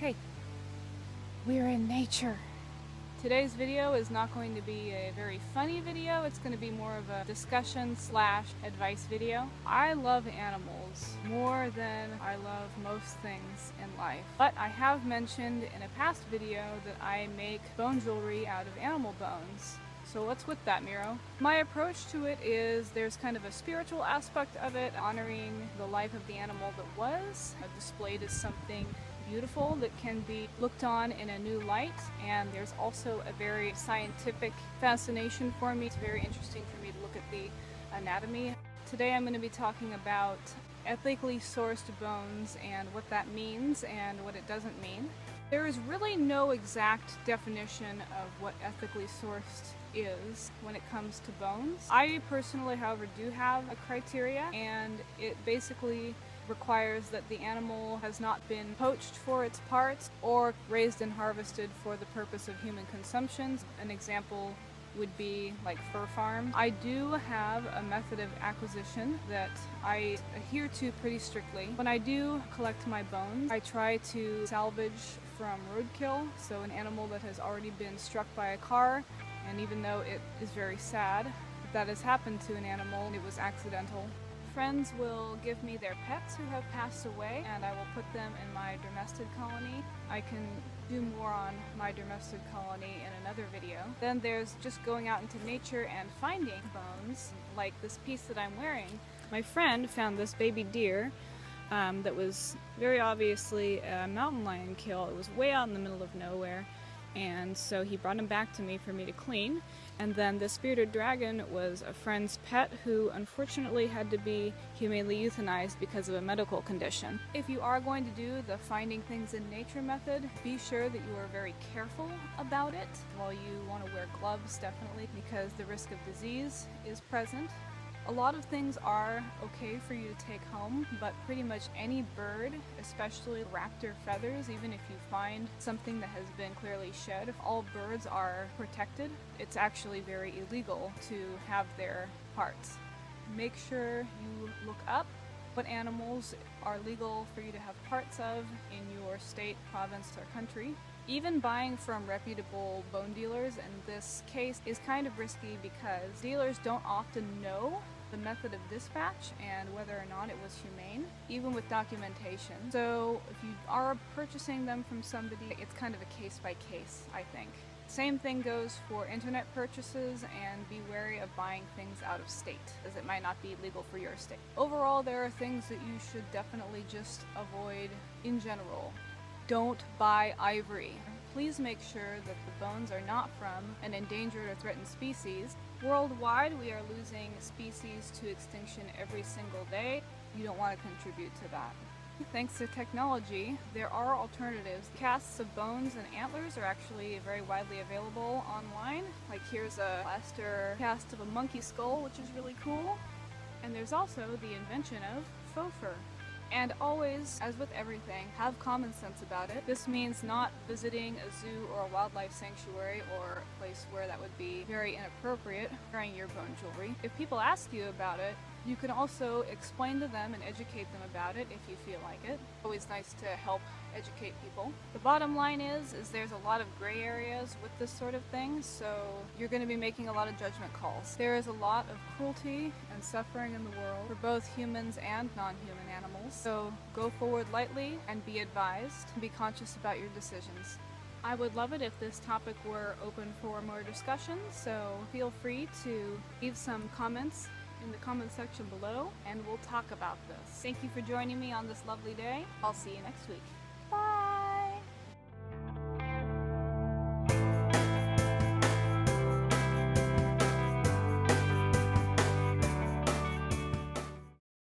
Hey, we're in nature. Today's video is not going to be a very funny video. It's going to be more of a discussion slash advice video. I love animals more than I love most things in life. But I have mentioned in a past video that I make bone jewelry out of animal bones. So what's with that, Miro? My approach to it is there's kind of a spiritual aspect of it, honoring the life of the animal that was, displayed as something beautiful that can be looked on in a new light, and there's also a very scientific fascination for me. It's very interesting for me to look at the anatomy. Today I'm going to be talking about ethically sourced bones and what that means and what it doesn't mean. There is really no exact definition of what ethically sourced is when it comes to bones. I personally, however, do have a criteria, and it basically requires that the animal has not been poached for its parts or raised and harvested for the purpose of human consumption. An example would be like fur farm. I do have a method of acquisition that I adhere to pretty strictly. When I do collect my bones, I try to salvage from roadkill, so an animal that has already been struck by a car, and even though it is very sad that has happened to an animal, it was accidental. Friends will give me their pets who have passed away, and I will put them in my domestic colony. I can do more on my domestic colony in another video. Then there's just going out into nature and finding bones, like this piece that I'm wearing. My friend found this baby deer that was very obviously a mountain lion kill. It was way out in the middle of nowhere, and so he brought him back to me for me to clean. And then the bearded dragon was a friend's pet who unfortunately had to be humanely euthanized because of a medical condition. If you are going to do the finding things in nature method, be sure that you are very careful about it. While you want to wear gloves, definitely, because the risk of disease is present. A lot of things are okay for you to take home, but pretty much any bird, especially raptor feathers, even if you find something that has been clearly shed, all birds are protected. It's actually very illegal to have their parts. Make sure you look up what animals are legal for you to have parts of in your state, province, or country. Even buying from reputable bone dealers in this case is kind of risky because dealers don't often know the method of dispatch and whether or not it was humane, even with documentation. So if you are purchasing them from somebody, it's kind of a case by case, I think. Same thing goes for internet purchases, and be wary of buying things out of state, as it might not be legal for your state. Overall, there are things that you should definitely just avoid in general. Don't buy ivory. Please make sure that the bones are not from an endangered or threatened species. Worldwide, we are losing species to extinction every single day. You don't want to contribute to that. Thanks to technology, there are alternatives. Casts of bones and antlers are actually very widely available online. Like here's a plaster cast of a monkey skull, which is really cool. And there's also the invention of faux fur. And always, as with everything, have common sense about it. This means not visiting a zoo or a wildlife sanctuary or a place where that would be very inappropriate wearing your bone jewelry. If people ask you about it, you can also explain to them and educate them about it if you feel like it. Always nice to help educate people. The bottom line is there's a lot of gray areas with this sort of thing, so you're going to be making a lot of judgment calls. There is a lot of cruelty and suffering in the world for both humans and non-human animals, so go forward lightly and be advised. Be conscious about your decisions. I would love it if this topic were open for more discussion, so feel free to leave some comments in the comment section below, and we'll talk about this. Thank you for joining me on this lovely day. I'll see you next week.